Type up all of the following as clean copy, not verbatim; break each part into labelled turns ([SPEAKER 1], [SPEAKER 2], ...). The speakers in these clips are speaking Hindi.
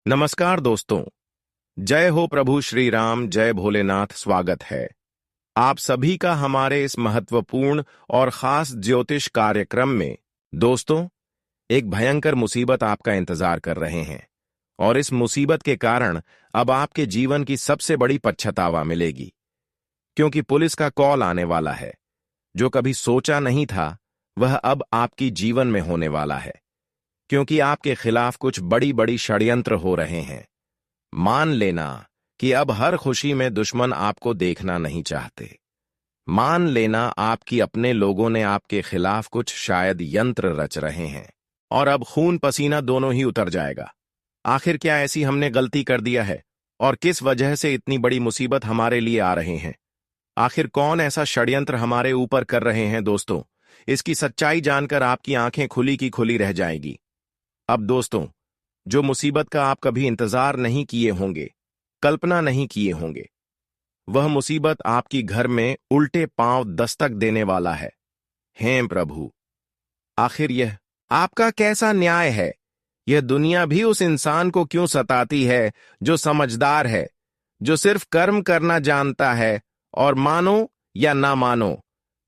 [SPEAKER 1] नमस्कार दोस्तों। जय हो प्रभु श्री राम, जय भोलेनाथ। स्वागत है आप सभी का हमारे इस महत्वपूर्ण और खास ज्योतिष कार्यक्रम में। दोस्तों, एक भयंकर मुसीबत आपका इंतजार कर रहे हैं और इस मुसीबत के कारण अब आपके जीवन की सबसे बड़ी पछतावा मिलेगी, क्योंकि पुलिस का कॉल आने वाला है। जो कभी सोचा नहीं था वह अब आपकी जीवन में होने वाला है, क्योंकि आपके खिलाफ कुछ बड़ी बड़ी षड्यंत्र हो रहे हैं। मान लेना कि अब हर खुशी में दुश्मन आपको देखना नहीं चाहते। मान लेना आपकी अपने लोगों ने आपके खिलाफ कुछ शायद यंत्र रच रहे हैं और अब खून पसीना दोनों ही उतर जाएगा। आखिर क्या ऐसी हमने गलती कर दिया है और किस वजह से इतनी बड़ी मुसीबत हमारे लिए आ रहे हैं? आखिर कौन ऐसा षड्यंत्र हमारे ऊपर कर रहे हैं? दोस्तों, इसकी सच्चाई जानकर आपकी आंखें खुली की खुली रह जाएगी। अब दोस्तों, जो मुसीबत का आप कभी इंतजार नहीं किए होंगे, कल्पना नहीं किए होंगे, वह मुसीबत आपकी घर में उल्टे पांव दस्तक देने वाला है। हे प्रभु, आखिर यह आपका कैसा न्याय है? यह दुनिया भी उस इंसान को क्यों सताती है जो समझदार है, जो सिर्फ कर्म करना जानता है और मानो या ना मानो।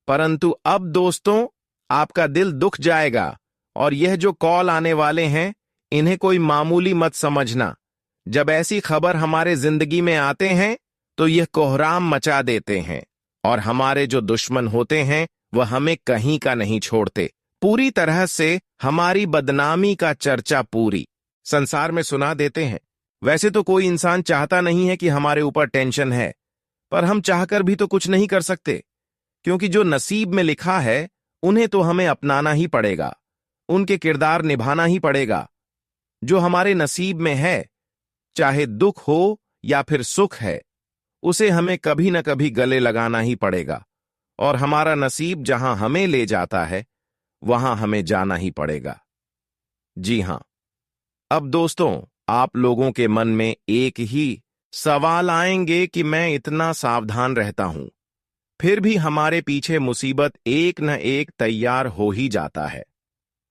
[SPEAKER 1] परंतु अब दोस्तों, आपका दिल दुख जाएगा और यह जो कॉल आने वाले हैं, इन्हें कोई मामूली मत समझना। जब ऐसी खबर हमारे जिंदगी में आते हैं तो यह कोहराम मचा देते हैं और हमारे जो दुश्मन होते हैं वह हमें कहीं का नहीं छोड़ते। पूरी तरह से हमारी बदनामी का चर्चा पूरी संसार में सुना देते हैं। वैसे तो कोई इंसान चाहता नहीं है कि हमारे ऊपर टेंशन है, पर हम चाहकर भी तो कुछ नहीं कर सकते, क्योंकि जो नसीब में लिखा है उन्हें तो हमें अपनाना ही पड़ेगा, उनके किरदार निभाना ही पड़ेगा। जो हमारे नसीब में है, चाहे दुख हो या फिर सुख है, उसे हमें कभी न कभी गले लगाना ही पड़ेगा और हमारा नसीब जहां हमें ले जाता है वहां हमें जाना ही पड़ेगा। जी हां। अब दोस्तों, आप लोगों के मन में एक ही सवाल आएंगे कि मैं इतना सावधान रहता हूं, फिर भी हमारे पीछे मुसीबत एक न एक तैयार हो ही जाता है।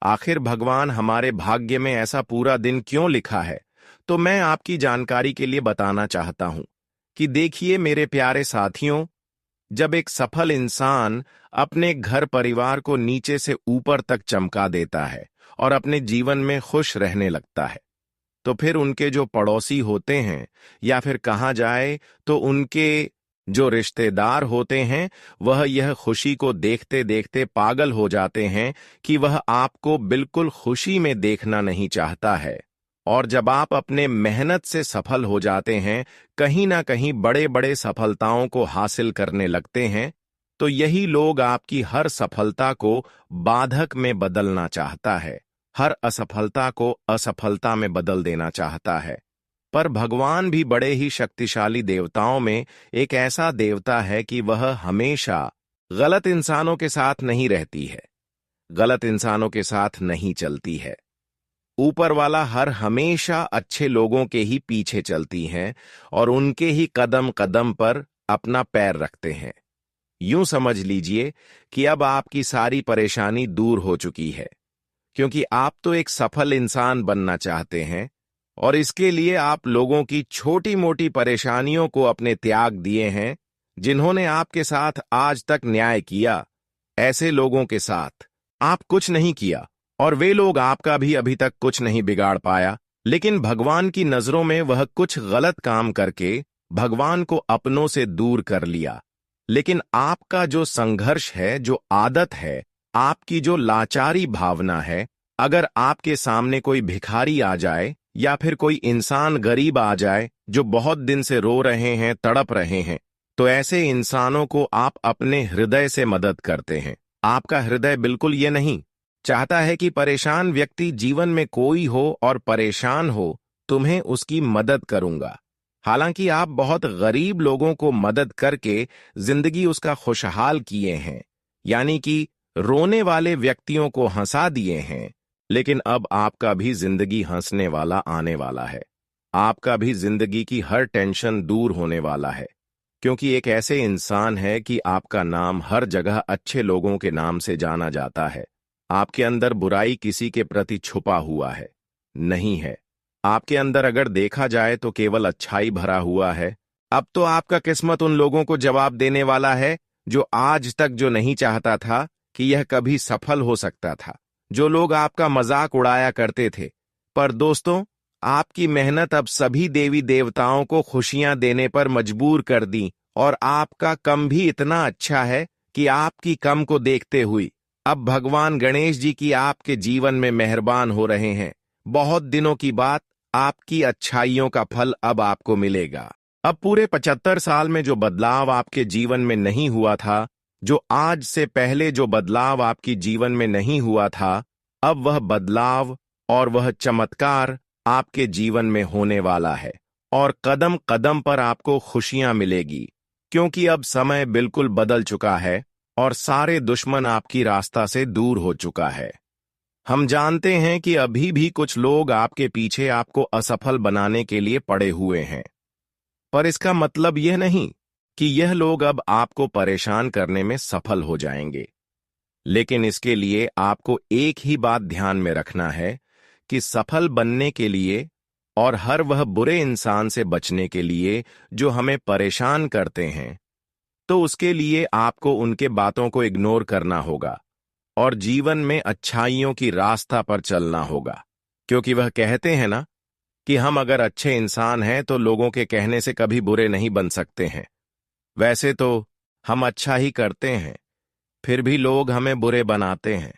[SPEAKER 1] आखिर भगवान हमारे भाग्य में ऐसा पूरा दिन क्यों लिखा है? तो मैं आपकी जानकारी के लिए बताना चाहता हूं कि देखिए मेरे प्यारे साथियों, जब एक सफल इंसान अपने घर परिवार को नीचे से ऊपर तक चमका देता है और अपने जीवन में खुश रहने लगता है, तो फिर उनके जो पड़ोसी होते हैं या फिर कहा जाए तो उनके जो रिश्तेदार होते हैं, वह यह खुशी को देखते देखते पागल हो जाते हैं कि वह आपको बिल्कुल खुशी में देखना नहीं चाहता है। और जब आप अपने मेहनत से सफल हो जाते हैं, कहीं ना कहीं बड़े बड़े सफलताओं को हासिल करने लगते हैं, तो यही लोग आपकी हर सफलता को बाधक में बदलना चाहता है, हर असफलता को असफलता में बदल देना चाहता है। पर भगवान भी बड़े ही शक्तिशाली देवताओं में एक ऐसा देवता है कि वह हमेशा गलत इंसानों के साथ नहीं रहती है, गलत इंसानों के साथ नहीं चलती है। ऊपर वाला हर हमेशा अच्छे लोगों के ही पीछे चलती हैं और उनके ही कदम कदम पर अपना पैर रखते हैं। यूं समझ लीजिए कि अब आपकी सारी परेशानी दूर हो चुकी है, क्योंकि आप तो एक सफल इंसान बनना चाहते हैं और इसके लिए आप लोगों की छोटी मोटी परेशानियों को अपने त्याग दिए हैं। जिन्होंने आपके साथ आज तक न्याय किया, ऐसे लोगों के साथ आप कुछ नहीं किया और वे लोग आपका भी अभी तक कुछ नहीं बिगाड़ पाया। लेकिन भगवान की नजरों में वह कुछ गलत काम करके भगवान को अपनों से दूर कर लिया। लेकिन आपका जो संघर्ष है, जो आदत है, आपकी जो लाचारी भावना है, अगर आपके सामने कोई भिखारी आ जाए या फिर कोई इंसान गरीब आ जाए जो बहुत दिन से रो रहे हैं, तड़प रहे हैं, तो ऐसे इंसानों को आप अपने हृदय से मदद करते हैं। आपका हृदय बिल्कुल ये नहीं चाहता है कि परेशान व्यक्ति जीवन में कोई हो और परेशान हो, तुम्हें उसकी मदद करूंगा। हालांकि आप बहुत गरीब लोगों को मदद करके जिंदगी उसका खुशहाल किए हैं, यानी कि रोने वाले व्यक्तियों को हंसा दिए हैं। लेकिन अब आपका भी जिंदगी हंसने वाला आने वाला है। आपका भी जिंदगी की हर टेंशन दूर होने वाला है, क्योंकि एक ऐसे इंसान है कि आपका नाम हर जगह अच्छे लोगों के नाम से जाना जाता है। आपके अंदर बुराई किसी के प्रति छुपा हुआ है नहीं है। आपके अंदर अगर देखा जाए तो केवल अच्छाई भरा हुआ है। अब तो आपका किस्मत उन लोगों को जवाब देने वाला है जो आज तक जो नहीं चाहता था कि यह कभी सफल हो सकता था, जो लोग आपका मजाक उड़ाया करते थे। पर दोस्तों, आपकी मेहनत अब सभी देवी देवताओं को खुशियां देने पर मजबूर कर दी, और आपका कम भी इतना अच्छा है कि आपकी कम को देखते हुए अब भगवान गणेश जी की आपके जीवन में मेहरबान हो रहे हैं। बहुत दिनों की बात, आपकी अच्छाइयों का फल अब आपको मिलेगा। अब पूरे 75 साल में जो बदलाव आपके जीवन में नहीं हुआ था, जो आज से पहले जो बदलाव आपकी जीवन में नहीं हुआ था, अब वह बदलाव और वह चमत्कार आपके जीवन में होने वाला है, और कदम कदम पर आपको खुशियां मिलेगी, क्योंकि अब समय बिल्कुल बदल चुका है और सारे दुश्मन आपकी रास्ता से दूर हो चुका है। हम जानते हैं कि अभी भी कुछ लोग आपके पीछे आपको असफल बनाने के लिए पड़े हुए हैं, पर इसका मतलब यह नहीं कि यह लोग अब आपको परेशान करने में सफल हो जाएंगे। लेकिन इसके लिए आपको एक ही बात ध्यान में रखना है कि सफल बनने के लिए और हर वह बुरे इंसान से बचने के लिए जो हमें परेशान करते हैं, तो उसके लिए आपको उनके बातों को इग्नोर करना होगा और जीवन में अच्छाइयों की रास्ता पर चलना होगा। क्योंकि वह कहते हैं ना कि हम अगर अच्छे इंसान हैं तो लोगों के कहने से कभी बुरे नहीं बन सकते हैं। वैसे तो हम अच्छा ही करते हैं, फिर भी लोग हमें बुरे बनाते हैं।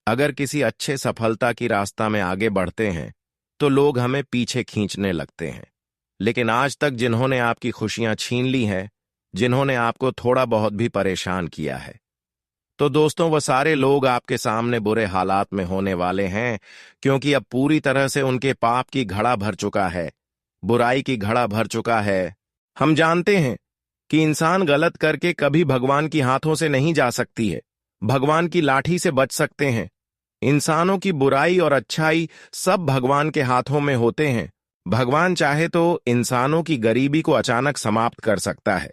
[SPEAKER 1] अगर किसी अच्छे सफलता की रास्ता में आगे बढ़ते हैं तो लोग हमें पीछे खींचने लगते हैं। लेकिन आज तक जिन्होंने आपकी खुशियां छीन ली हैं, जिन्होंने आपको थोड़ा बहुत भी परेशान किया है, तो दोस्तों वह सारे लोग आपके सामने बुरे हालात में होने वाले हैं, क्योंकि अब पूरी तरह से उनके पाप की घड़ा भर चुका है, बुराई की घड़ा भर चुका है। हम जानते हैं कि इंसान गलत करके कभी भगवान की हाथों से नहीं जा सकती है, भगवान की लाठी से बच सकते हैं। इंसानों की बुराई और अच्छाई सब भगवान के हाथों में होते हैं। भगवान चाहे तो इंसानों की गरीबी को अचानक समाप्त कर सकता है,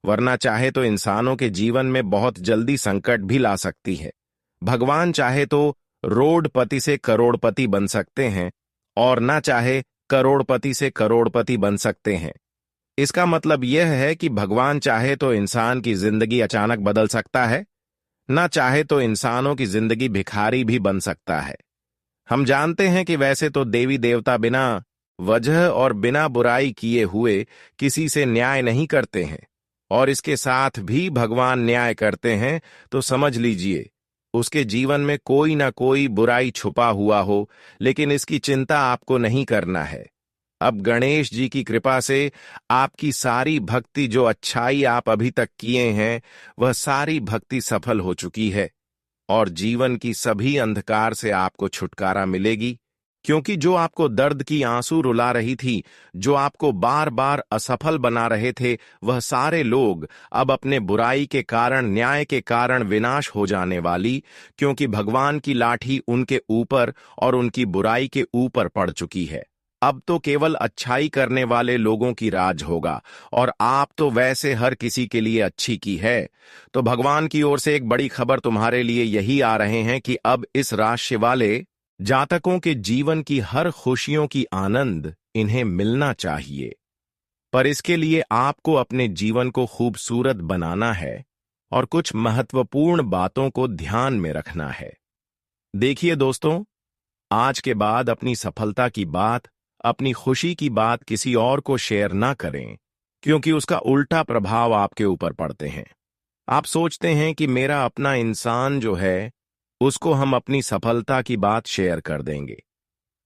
[SPEAKER 1] वरना चाहे तो इंसानों के जीवन में बहुत जल्दी संकट भी ला सकती है। भगवान चाहे तो रोडपति से करोड़पति बन सकते हैं, और ना चाहे करोड़पति से करोड़पति बन सकते हैं। इसका मतलब यह है कि भगवान चाहे तो इंसान की जिंदगी अचानक बदल सकता है, ना चाहे तो इंसानों की जिंदगी भिखारी भी बन सकता है। हम जानते हैं कि वैसे तो देवी देवता बिना वजह और बिना बुराई किए हुए किसी से न्याय नहीं करते हैं, और इसके साथ भी भगवान न्याय करते हैं तो समझ लीजिए उसके जीवन में कोई ना कोई बुराई छुपा हुआ हो, लेकिन इसकी चिंता आपको नहीं करना है। अब गणेश जी की कृपा से आपकी सारी भक्ति, जो अच्छाई आप अभी तक किए हैं, वह सारी भक्ति सफल हो चुकी है, और जीवन की सभी अंधकार से आपको छुटकारा मिलेगी। क्योंकि जो आपको दर्द की आंसू रुला रही थी, जो आपको बार बार असफल बना रहे थे, वह सारे लोग अब अपने बुराई के कारण, न्याय के कारण विनाश हो जाने वाली, क्योंकि भगवान की लाठी उनके ऊपर और उनकी बुराई के ऊपर पड़ चुकी है। अब तो केवल अच्छाई करने वाले लोगों की राज होगा, और आप तो वैसे हर किसी के लिए अच्छी की है। तो भगवान की ओर से एक बड़ी खबर तुम्हारे लिए यही आ रहे हैं कि अब इस राशि वाले जातकों के जीवन की हर खुशियों की आनंद इन्हें मिलना चाहिए। पर इसके लिए आपको अपने जीवन को खूबसूरत बनाना है और कुछ महत्वपूर्ण बातों को ध्यान में रखना है। देखिए दोस्तों, आज के बाद अपनी सफलता की बात, अपनी खुशी की बात किसी और को शेयर ना करें, क्योंकि उसका उल्टा प्रभाव आपके ऊपर पड़ते हैं। आप सोचते हैं कि मेरा अपना इंसान जो है उसको हम अपनी सफलता की बात शेयर कर देंगे,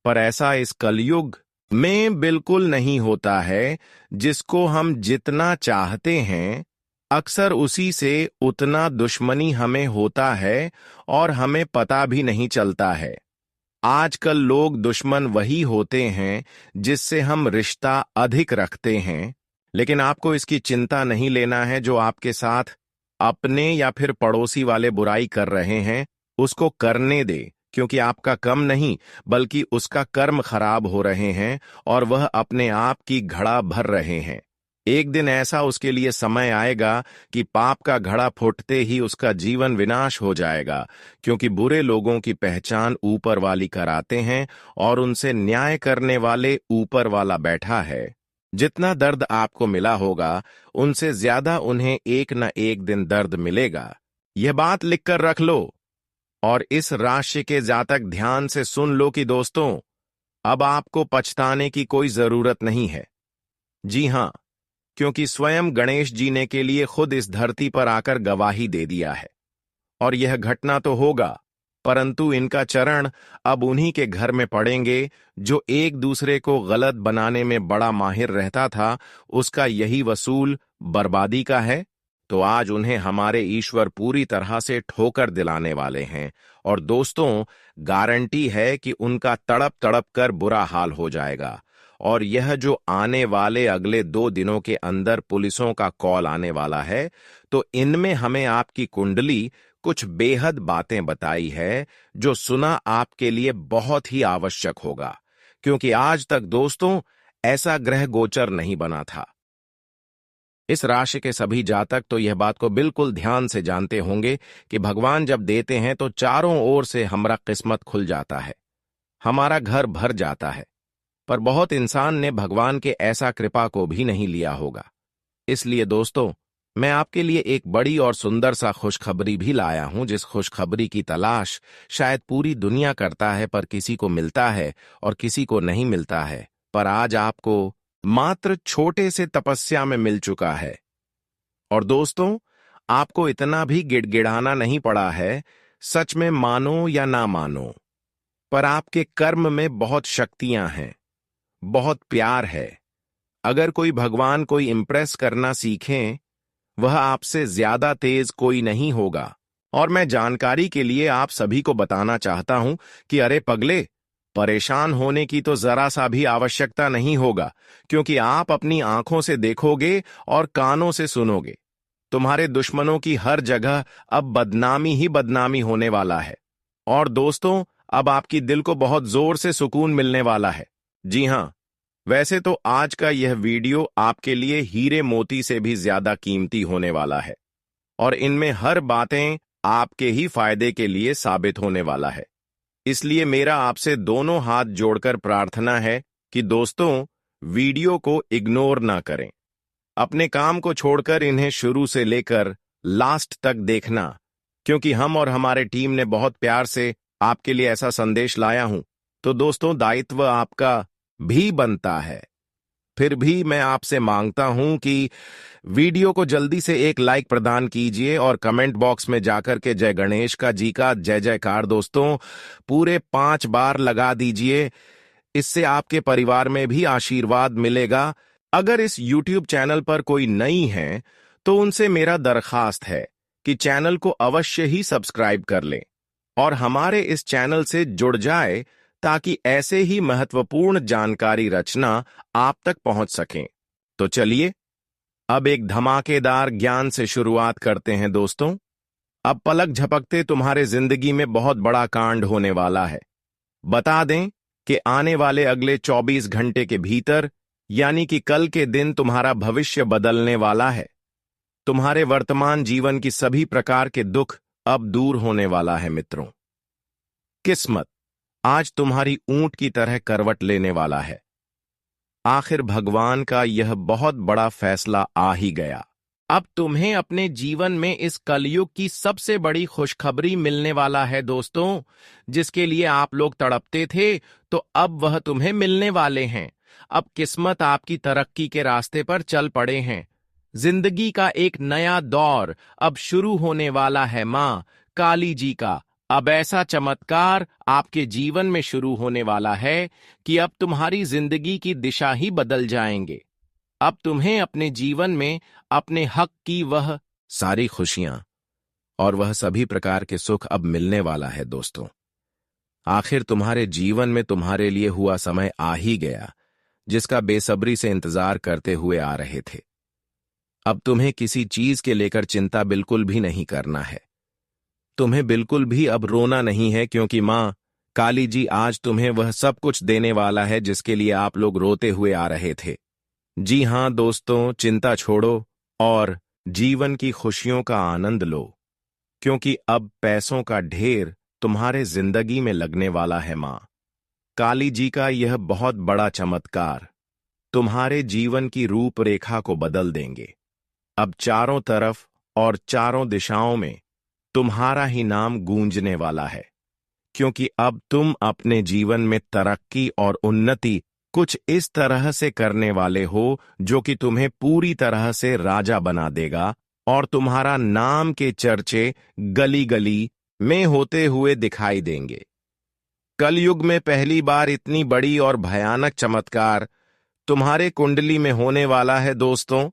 [SPEAKER 1] पर ऐसा इस कलयुग में बिल्कुल नहीं होता है। जिसको हम जितना चाहते हैं, अक्सर उसी से उतना दुश्मनी हमें होता है और हमें पता भी नहीं चलता है। आजकल लोग दुश्मन वही होते हैं जिससे हम रिश्ता अधिक रखते हैं, लेकिन आपको इसकी चिंता नहीं लेना है। जो आपके साथ अपने या फिर पड़ोसी वाले बुराई कर रहे हैं, उसको करने दे, क्योंकि आपका कम नहीं बल्कि उसका कर्म खराब हो रहे हैं और वह अपने आप की घड़ा भर रहे हैं। एक दिन ऐसा उसके लिए समय आएगा कि पाप का घड़ा फूटते ही उसका जीवन विनाश हो जाएगा, क्योंकि बुरे लोगों की पहचान ऊपर वाली कराते हैं और उनसे न्याय करने वाले ऊपर वाला बैठा है। जितना दर्द आपको मिला होगा, उनसे ज्यादा उन्हें एक न एक दिन दर्द मिलेगा। यह बात लिखकर रख लो और इस राशि के जातक ध्यान से सुन लो कि दोस्तों, अब आपको पछताने की कोई जरूरत नहीं है। जी हां, क्योंकि स्वयं गणेश जी ने के लिए खुद इस धरती पर आकर गवाही दे दिया है। और यह घटना तो होगा, परंतु इनका चरण अब उन्हीं के घर में पड़ेंगे जो एक दूसरे को गलत बनाने में बड़ा माहिर रहता था। उसका यही वसूल बर्बादी का है। तो आज उन्हें हमारे ईश्वर पूरी तरह से ठोकर दिलाने वाले हैं। और दोस्तों, गारंटी है कि उनका तड़प तड़प कर बुरा हाल हो जाएगा। और यह जो आने वाले अगले 2 दिनों के अंदर पुलिसों का कॉल आने वाला है, तो इनमें हमें आपकी कुंडली कुछ बेहद बातें बताई है, जो सुना आपके लिए बहुत ही आवश्यक होगा, क्योंकि आज तक दोस्तों ऐसा ग्रह गोचर नहीं बना था। इस राशि के सभी जातक तो यह बात को बिल्कुल ध्यान से जानते होंगे कि भगवान जब देते हैं तो चारों ओर से हमारा किस्मत खुल जाता है, हमारा घर भर जाता है। पर बहुत इंसान ने भगवान के ऐसा कृपा को भी नहीं लिया होगा। इसलिए दोस्तों, मैं आपके लिए एक बड़ी और सुंदर सा खुशखबरी भी लाया हूं, जिस खुशखबरी की तलाश शायद पूरी दुनिया करता है, पर किसी को मिलता है और किसी को नहीं मिलता है। पर आज आपको मात्र छोटे से तपस्या में मिल चुका है। और दोस्तों, आपको इतना भी गिड़गिड़ाना नहीं पड़ा है। सच में मानो या ना मानो, पर आपके कर्म में बहुत शक्तियां हैं, बहुत प्यार है। अगर कोई भगवान को इंप्रेस करना सीखें, वह आपसे ज्यादा तेज कोई नहीं होगा। और मैं जानकारी के लिए आप सभी को बताना चाहता हूं कि अरे पगले, परेशान होने की तो जरा सा भी आवश्यकता नहीं होगा, क्योंकि आप अपनी आंखों से देखोगे और कानों से सुनोगे। तुम्हारे दुश्मनों की हर जगह अब बदनामी ही बदनामी होने वाला है। और दोस्तों, अब आपकी दिल को बहुत जोर से सुकून मिलने वाला है। जी हां, वैसे तो आज का यह वीडियो आपके लिए हीरे मोती से भी ज्यादा कीमती होने वाला है, और इनमें हर बातें आपके ही फायदे के लिए साबित होने वाला है। इसलिए मेरा आपसे दोनों हाथ जोड़कर प्रार्थना है कि दोस्तों, वीडियो को इग्नोर ना करें। अपने काम को छोड़कर इन्हें शुरू से लेकर लास्ट तक देखना, क्योंकि हम और हमारे टीम ने बहुत प्यार से आपके लिए ऐसा संदेश लाया हूं। तो दोस्तों, दायित्व आपका भी बनता है। फिर भी मैं आपसे मांगता हूं कि वीडियो को जल्दी से एक लाइक प्रदान कीजिए और कमेंट बॉक्स में जाकर के जय गणेश का जी का जय जयकार दोस्तों पूरे 5 बार लगा दीजिए। इससे आपके परिवार में भी आशीर्वाद मिलेगा। अगर इस YouTube चैनल पर कोई नई है, तो उनसे मेरा दरखास्त है कि चैनल को अवश्य ही सब्सक्राइब कर लें और हमारे इस चैनल से जुड़ जाए, ताकि ऐसे ही महत्वपूर्ण जानकारी रचना आप तक पहुंच सकें। तो चलिए, अब एक धमाकेदार ज्ञान से शुरुआत करते हैं दोस्तों। अब पलक झपकते तुम्हारे जिंदगी में बहुत बड़ा कांड होने वाला है। बता दें कि आने वाले अगले 24 घंटे के भीतर, यानी कि कल के दिन, तुम्हारा भविष्य बदलने वाला है। तुम्हारे वर्तमान जीवन की सभी प्रकार के दुख अब दूर होने वाला है मित्रों। किस्मत आज तुम्हारी ऊंट की तरह करवट लेने वाला है। आखिर भगवान का यह बहुत बड़ा फैसला आ ही गया। अब तुम्हें अपने जीवन में इस कलयुग की सबसे बड़ी खुशखबरी मिलने वाला है दोस्तों। जिसके लिए आप लोग तड़पते थे, तो अब वह तुम्हें मिलने वाले हैं। अब किस्मत आपकी तरक्की के रास्ते पर चल पड़े हैं। जिंदगी का एक नया दौर अब शुरू होने वाला है। माँ काली जी का अब ऐसा चमत्कार आपके जीवन में शुरू होने वाला है कि अब तुम्हारी जिंदगी की दिशा ही बदल जाएंगे। अब तुम्हें अपने जीवन में अपने हक की वह सारी खुशियां और वह सभी प्रकार के सुख अब मिलने वाला है दोस्तों। आखिर तुम्हारे जीवन में तुम्हारे लिए हुआ समय आ ही गया, जिसका बेसब्री से इंतजार करते हुए आ रहे थे। अब तुम्हें किसी चीज के लेकर चिंता बिल्कुल भी नहीं करना है। तुम्हें बिल्कुल भी अब रोना नहीं है, क्योंकि माँ काली जी आज तुम्हें वह सब कुछ देने वाला है जिसके लिए आप लोग रोते हुए आ रहे थे। जी हाँ दोस्तों, चिंता छोड़ो और जीवन की खुशियों का आनंद लो, क्योंकि अब पैसों का ढेर तुम्हारे जिंदगी में लगने वाला है। माँ काली जी का यह बहुत बड़ा चमत्कार तुम्हारे जीवन की रूपरेखा को बदल देंगे। अब चारों तरफ और चारों दिशाओं में तुम्हारा ही नाम गूंजने वाला है, क्योंकि अब तुम अपने जीवन में तरक्की और उन्नति कुछ इस तरह से करने वाले हो जो कि तुम्हें पूरी तरह से राजा बना देगा, और तुम्हारा नाम के चर्चे गली गली में होते हुए दिखाई देंगे। कलयुग में पहली बार इतनी बड़ी और भयानक चमत्कार तुम्हारे कुंडली में होने वाला है दोस्तों।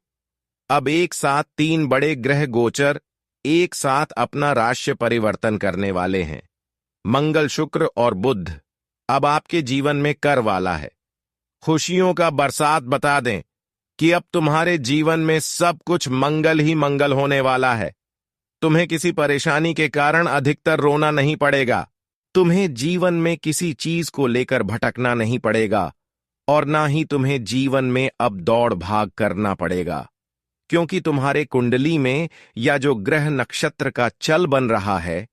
[SPEAKER 1] अब एक साथ तीन बड़े ग्रह गोचर एक साथ अपना राशि परिवर्तन करने वाले हैं। मंगल, शुक्र और बुध अब आपके जीवन में कर वाला है। खुशियों का बरसात बता दें कि अब तुम्हारे जीवन में सब कुछ मंगल ही मंगल होने वाला है। तुम्हें किसी परेशानी के कारण अधिकतर रोना नहीं पड़ेगा। तुम्हें जीवन में किसी चीज को लेकर भटकना नहीं पड़ेगा, और ना ही तुम्हें जीवन में अब दौड़ भाग करना पड़ेगा, क्योंकि तुम्हारे कुंडली में या जो ग्रह नक्षत्र का चल बन रहा है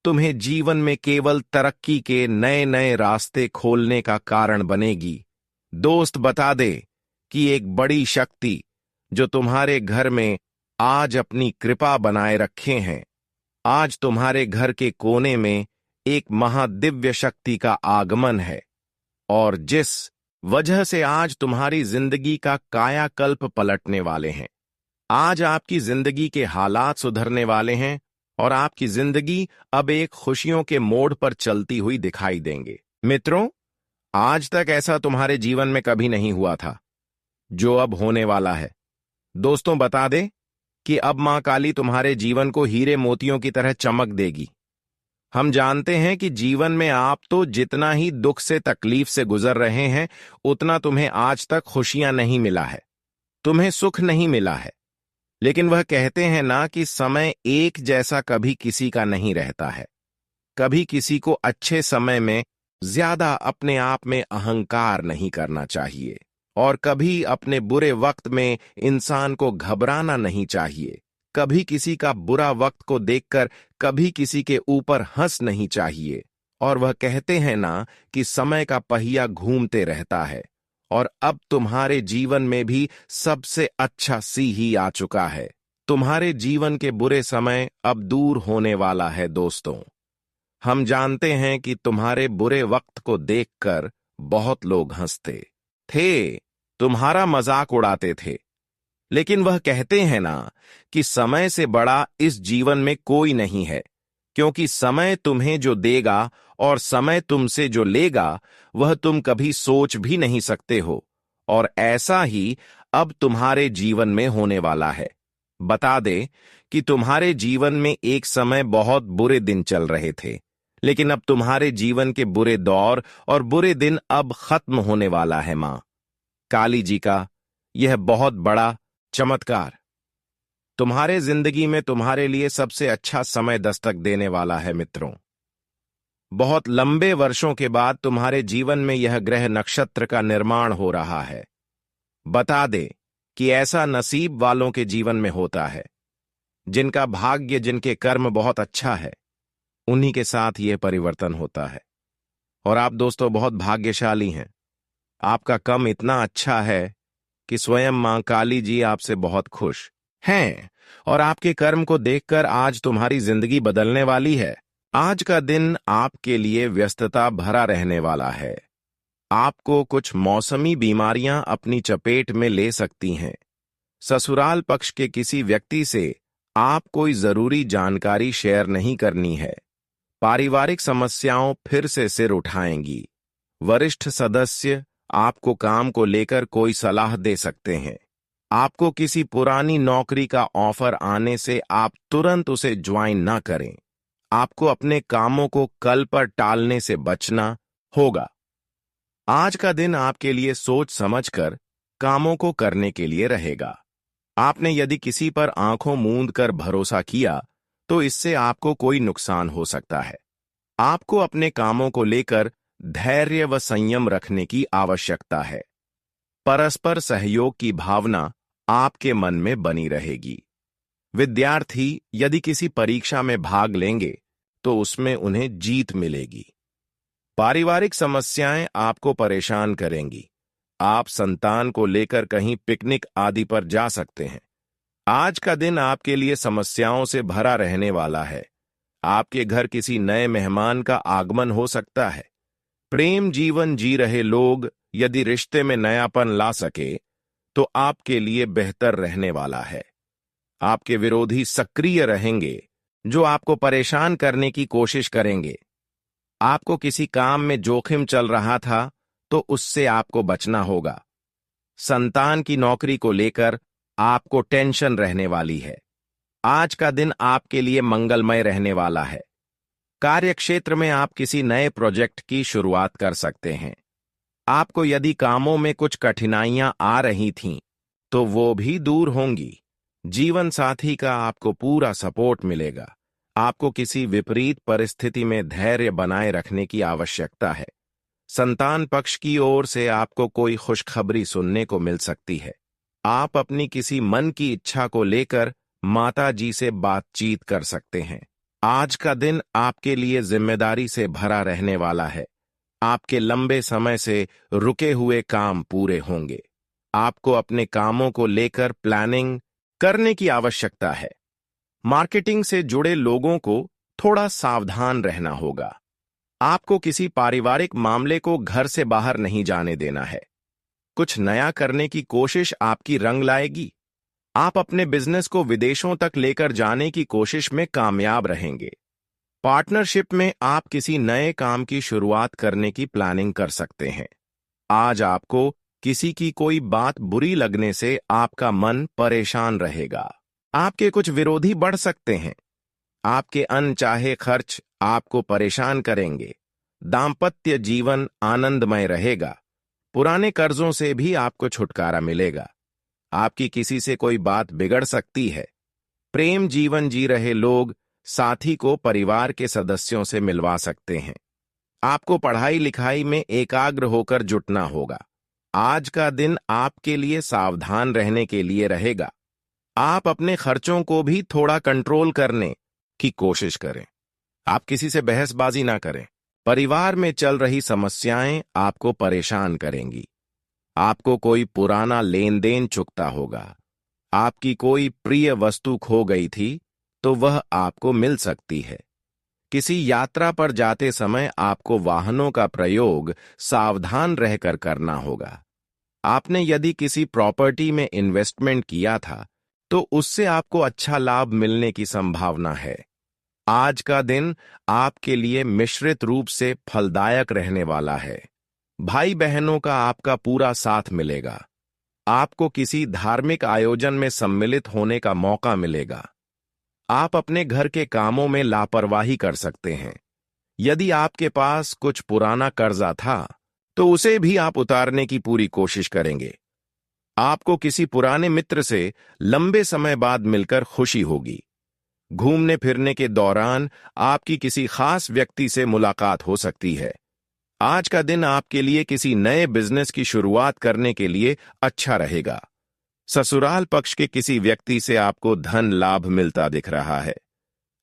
[SPEAKER 1] तुम्हें जीवन में केवल तरक्की के नए नए रास्ते खोलने का कारण बनेगी। दोस्त बता दे कि एक बड़ी शक्ति जो तुम्हारे घर में आज अपनी कृपा बनाए रखे हैं, आज तुम्हारे घर के कोने में एक महादिव्य शक्ति का आगमन है, और जिस वजह से आज तुम्हारी जिंदगी का कायाकल्प पलटने वाले हैं। आज आपकी जिंदगी के हालात सुधरने वाले हैं और आपकी जिंदगी अब एक खुशियों के मोड़ पर चलती हुई दिखाई देंगे। मित्रों, आज तक ऐसा तुम्हारे जीवन में कभी नहीं हुआ था जो अब होने वाला है। दोस्तों बता दे कि अब मां काली तुम्हारे जीवन को हीरे मोतियों की तरह चमक देगी। हम जानते हैं कि जीवन में आप तो जितना ही दुख से तकलीफ से गुजर रहे हैं उतना तुम्हें आज तक खुशियां नहीं मिला है, तुम्हें सुख नहीं मिला है। लेकिन वह कहते हैं ना कि समय एक जैसा कभी किसी का नहीं रहता है। कभी किसी को अच्छे समय में ज्यादा अपने आप में अहंकार नहीं करना चाहिए, और कभी अपने बुरे वक्त में इंसान को घबराना नहीं चाहिए। कभी किसी का बुरा वक्त को देखकर कभी किसी के ऊपर हंस नहीं चाहिए। और वह कहते हैं ना कि समय का पहिया घूमते रहता है, और अब तुम्हारे जीवन में भी सबसे अच्छा सी ही आ चुका है। तुम्हारे जीवन के बुरे समय अब दूर होने वाला है दोस्तों। हम जानते हैं कि तुम्हारे बुरे वक्त को देखकर बहुत लोग हंसते थे, तुम्हारा मजाक उड़ाते थे। लेकिन वह कहते हैं ना कि समय से बड़ा इस जीवन में कोई नहीं है, क्योंकि समय तुम्हें जो देगा और समय तुमसे जो लेगा वह तुम कभी सोच भी नहीं सकते हो। और ऐसा ही अब तुम्हारे जीवन में होने वाला है। बता दे कि तुम्हारे जीवन में एक समय बहुत बुरे दिन चल रहे थे, लेकिन अब तुम्हारे जीवन के बुरे दौर और बुरे दिन अब खत्म होने वाला है। मां काली जी का यह बहुत बड़ा चमत्कार तुम्हारे जिंदगी में तुम्हारे लिए सबसे अच्छा समय दस्तक देने वाला है। मित्रों, बहुत लंबे वर्षों के बाद तुम्हारे जीवन में यह ग्रह नक्षत्र का निर्माण हो रहा है। बता दे कि ऐसा नसीब वालों के जीवन में होता है, जिनका भाग्य, जिनके कर्म बहुत अच्छा है, उन्हीं के साथ यह परिवर्तन होता है। और आप दोस्तों बहुत भाग्यशाली हैं। आपका कर्म इतना अच्छा है कि स्वयं मां काली जी आपसे बहुत खुश हैं, और आपके कर्म को देखकर आज तुम्हारी जिंदगी बदलने वाली है। आज का दिन आपके लिए व्यस्तता भरा रहने वाला है। आपको कुछ मौसमी बीमारियां अपनी चपेट में ले सकती हैं। ससुराल पक्ष के किसी व्यक्ति से आप कोई जरूरी जानकारी शेयर नहीं करनी है। पारिवारिक समस्याओं फिर से सिर उठाएंगी। वरिष्ठ सदस्य आपको काम को लेकर कोई सलाह दे सकते हैं। आपको किसी पुरानी नौकरी का ऑफर आने से आप तुरंत उसे ज्वाइन ना करें। आपको अपने कामों को कल पर टालने से बचना होगा। आज का दिन आपके लिए सोच समझकर कामों को करने के लिए रहेगा। आपने यदि किसी पर आंखों मूंद कर भरोसा किया तो इससे आपको कोई नुकसान हो सकता है। आपको अपने कामों को लेकर धैर्य व संयम रखने की आवश्यकता है। परस्पर सहयोग की भावना आपके मन में बनी रहेगी। विद्यार्थी यदि किसी परीक्षा में भाग लेंगे तो उसमें उन्हें जीत मिलेगी। पारिवारिक समस्याएं आपको परेशान करेंगी। आप संतान को लेकर कहीं पिकनिक आदि पर जा सकते हैं। आज का दिन आपके लिए समस्याओं से भरा रहने वाला है। आपके घर किसी नए मेहमान का आगमन हो सकता है। प्रेम जीवन जी रहे लोग यदि रिश्ते में नयापन ला सके तो आपके लिए बेहतर रहने वाला है। आपके विरोधी सक्रिय रहेंगे जो आपको परेशान करने की कोशिश करेंगे। आपको किसी काम में जोखिम चल रहा था तो उससे आपको बचना होगा। संतान की नौकरी को लेकर आपको टेंशन रहने वाली है। आज का दिन आपके लिए मंगलमय रहने वाला है। कार्यक्षेत्र में आप किसी नए प्रोजेक्ट की शुरुआत कर सकते हैं। आपको यदि कामों में कुछ कठिनाइयां आ रही थीं, तो वो भी दूर होंगी। जीवन साथी का आपको पूरा सपोर्ट मिलेगा। आपको किसी विपरीत परिस्थिति में धैर्य बनाए रखने की आवश्यकता है। संतान पक्ष की ओर से आपको कोई खुशखबरी सुनने को मिल सकती है। आप अपनी किसी मन की इच्छा को लेकर माता जी से बातचीत कर सकते हैं। आज का दिन आपके लिए जिम्मेदारी से भरा रहने वाला है। आपके लंबे समय से रुके हुए काम पूरे होंगे। आपको अपने कामों को लेकर प्लानिंग करने की आवश्यकता है। मार्केटिंग से जुड़े लोगों को थोड़ा सावधान रहना होगा। आपको किसी पारिवारिक मामले को घर से बाहर नहीं जाने देना है। कुछ नया करने की कोशिश आपकी रंग लाएगी। आप अपने बिजनेस को विदेशों तक लेकर जाने की कोशिश में कामयाब रहेंगे। पार्टनरशिप में आप किसी नए काम की शुरुआत करने की प्लानिंग कर सकते हैं। आज आपको किसी की कोई बात बुरी लगने से आपका मन परेशान रहेगा। आपके कुछ विरोधी बढ़ सकते हैं। आपके अनचाहे खर्च आपको परेशान करेंगे। दाम्पत्य जीवन आनंदमय रहेगा। पुराने कर्जों से भी आपको छुटकारा मिलेगा। आपकी किसी से कोई बात बिगड़ सकती है। प्रेम जीवन जी रहे लोग साथी को परिवार के सदस्यों से मिलवा सकते हैं। आपको पढ़ाई लिखाई में एकाग्र होकर जुटना होगा। आज का दिन आपके लिए सावधान रहने के लिए रहेगा। आप अपने खर्चों को भी थोड़ा कंट्रोल करने की कोशिश करें। आप किसी से बहसबाजी ना करें। परिवार में चल रही समस्याएं आपको परेशान करेंगी। आपको कोई पुराना लेन देन चुकता होगा। आपकी कोई प्रिय वस्तु खो गई थी तो वह आपको मिल सकती है। किसी यात्रा पर जाते समय आपको वाहनों का प्रयोग सावधान रहकर करना होगा। आपने यदि किसी प्रॉपर्टी में इन्वेस्टमेंट किया था तो उससे आपको अच्छा लाभ मिलने की संभावना है। आज का दिन आपके लिए मिश्रित रूप से फलदायक रहने वाला है। भाई बहनों का आपका पूरा साथ मिलेगा। आपको किसी धार्मिक आयोजन में सम्मिलित होने का मौका मिलेगा। आप अपने घर के कामों में लापरवाही कर सकते हैं। यदि आपके पास कुछ पुराना कर्जा था तो उसे भी आप उतारने की पूरी कोशिश करेंगे। आपको किसी पुराने मित्र से लंबे समय बाद मिलकर खुशी होगी। घूमने फिरने के दौरान आपकी किसी खास व्यक्ति से मुलाकात हो सकती है। आज का दिन आपके लिए किसी नए बिजनेस की शुरुआत करने के लिए अच्छा रहेगा। ससुराल पक्ष के किसी व्यक्ति से आपको धन लाभ मिलता दिख रहा है।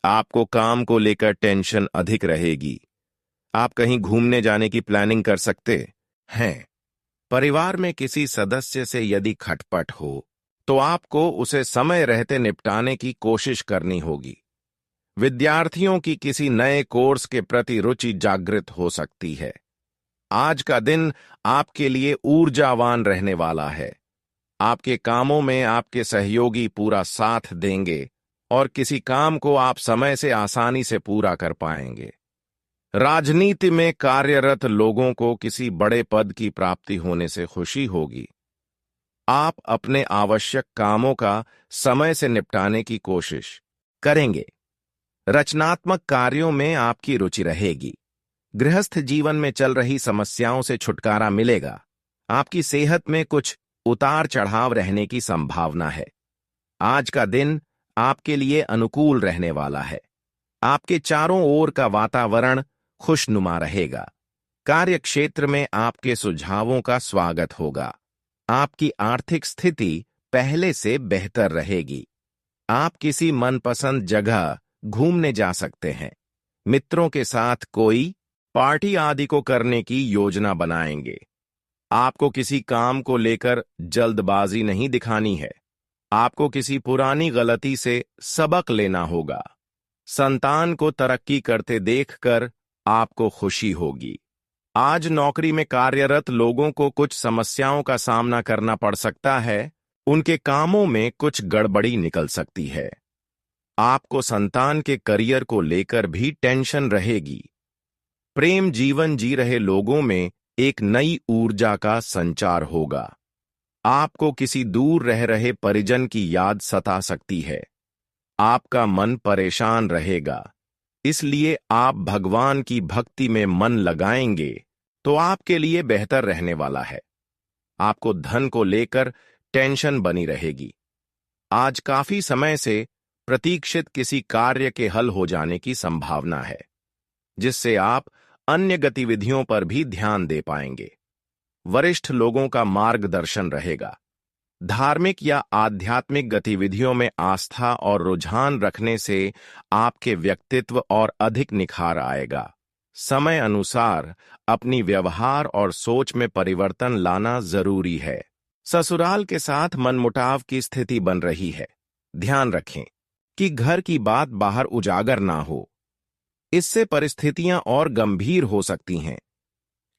[SPEAKER 1] आपको काम को लेकर टेंशन अधिक रहेगी। आप कहीं घूमने जाने की प्लानिंग कर सकते हैं। परिवार में किसी सदस्य से यदि खटपट हो तो आपको उसे समय रहते निपटाने की कोशिश करनी होगी। विद्यार्थियों की किसी नए कोर्स के प्रति रुचि जागृत हो सकती है। आज का दिन आपके लिए ऊर्जावान रहने वाला है। आपके कामों में आपके सहयोगी पूरा साथ देंगे और किसी काम को आप समय से आसानी से पूरा कर पाएंगे। राजनीति में कार्यरत लोगों को किसी बड़े पद की प्राप्ति होने से खुशी होगी। आप अपने आवश्यक कामों का समय से निपटाने की कोशिश करेंगे। रचनात्मक कार्यों में आपकी रुचि रहेगी। गृहस्थ जीवन में चल रही समस्याओं से छुटकारा मिलेगा। आपकी सेहत में कुछ उतार चढ़ाव रहने की संभावना है। आज का दिन आपके लिए अनुकूल रहने वाला है। आपके चारों ओर का वातावरण खुशनुमा रहेगा। कार्यक्षेत्र में आपके सुझावों का स्वागत होगा। आपकी आर्थिक स्थिति पहले से बेहतर रहेगी। आप किसी मनपसंद जगह घूमने जा सकते हैं। मित्रों के साथ कोई पार्टी आदि को करने की योजना बनाएंगे। आपको किसी काम को लेकर जल्दबाजी नहीं दिखानी है। आपको किसी पुरानी गलती से सबक लेना होगा। संतान को तरक्की करते देखकर आपको खुशी होगी। आज नौकरी में कार्यरत लोगों को कुछ समस्याओं का सामना करना पड़ सकता है। उनके कामों में कुछ गड़बड़ी निकल सकती है। आपको संतान के करियर को लेकर भी टेंशन रहेगी। प्रेम जीवन जी रहे लोगों में एक नई ऊर्जा का संचार होगा। आपको किसी दूर रह रहे परिजन की याद सता सकती है। आपका मन परेशान रहेगा, इसलिए आप भगवान की भक्ति में मन लगाएंगे तो आपके लिए बेहतर रहने वाला है। आपको धन को लेकर टेंशन बनी रहेगी। आज काफी समय से प्रतीक्षित किसी कार्य के हल हो जाने की संभावना है, जिससे आप अन्य गतिविधियों पर भी ध्यान दे पाएंगे। वरिष्ठ लोगों का मार्गदर्शन रहेगा। धार्मिक या आध्यात्मिक गतिविधियों में आस्था और रुझान रखने से आपके व्यक्तित्व और अधिक निखार आएगा। समय अनुसार अपनी व्यवहार और सोच में परिवर्तन लाना जरूरी है। ससुराल के साथ मनमुटाव की स्थिति बन रही है। ध्यान रखें कि घर की बात बाहर उजागर ना हो। इससे परिस्थितियां और गंभीर हो सकती हैं।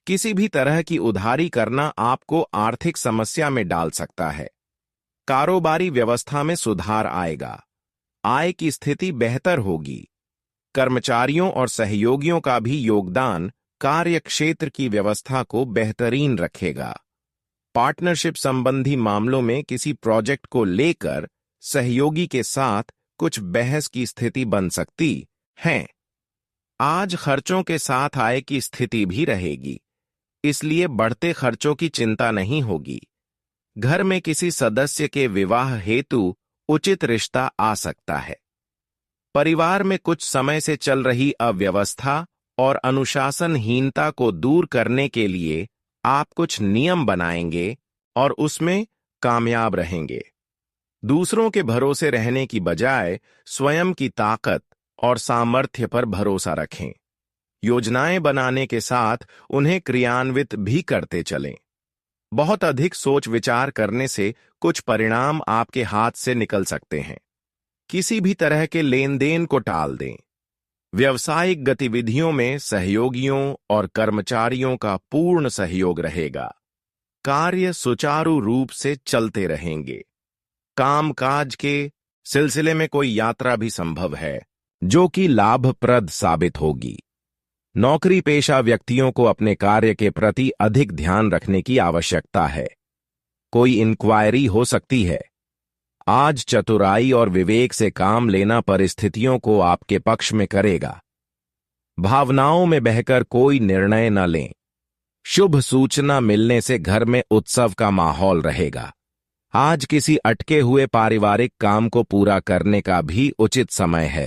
[SPEAKER 1] किसी भी तरह की उधारी करना आपको आर्थिक समस्या में डाल सकता है। कारोबारी व्यवस्था में सुधार आएगा। आय की स्थिति बेहतर होगी। कर्मचारियों और सहयोगियों का भी योगदान कार्य क्षेत्र की व्यवस्था को बेहतरीन रखेगा। पार्टनरशिप संबंधी मामलों में किसी प्रोजेक्ट को लेकर सहयोगी के साथ कुछ बहस की स्थिति बन सकती है। आज खर्चों के साथ आय की स्थिति भी रहेगी, इसलिए बढ़ते खर्चों की चिंता नहीं होगी। घर में किसी सदस्य के विवाह हेतु उचित रिश्ता आ सकता है। परिवार में कुछ समय से चल रही अव्यवस्था और अनुशासनहीनता को दूर करने के लिए आप कुछ नियम बनाएंगे और उसमें कामयाब रहेंगे। दूसरों के भरोसे रहने की बजाय स्वयं की ताकत और सामर्थ्य पर भरोसा रखें। योजनाएं बनाने के साथ उन्हें क्रियान्वित भी करते चलें। बहुत अधिक सोच विचार करने से कुछ परिणाम आपके हाथ से निकल सकते हैं। किसी भी तरह के लेन देन को टाल दें। व्यावसायिक गतिविधियों में सहयोगियों और कर्मचारियों का पूर्ण सहयोग रहेगा। कार्य सुचारू रूप से चलते रहेंगे। कामकाज के सिलसिले में कोई यात्रा भी संभव है, जो कि लाभप्रद साबित होगी। नौकरी पेशा व्यक्तियों को अपने कार्य के प्रति अधिक ध्यान रखने की आवश्यकता है। कोई इंक्वायरी हो सकती है। आज चतुराई और विवेक से काम लेना परिस्थितियों को आपके पक्ष में करेगा। भावनाओं में बहकर कोई निर्णय न लें। शुभ सूचना मिलने से घर में उत्सव का माहौल रहेगा। आज किसी अटके हुए पारिवारिक काम को पूरा करने का भी उचित समय है।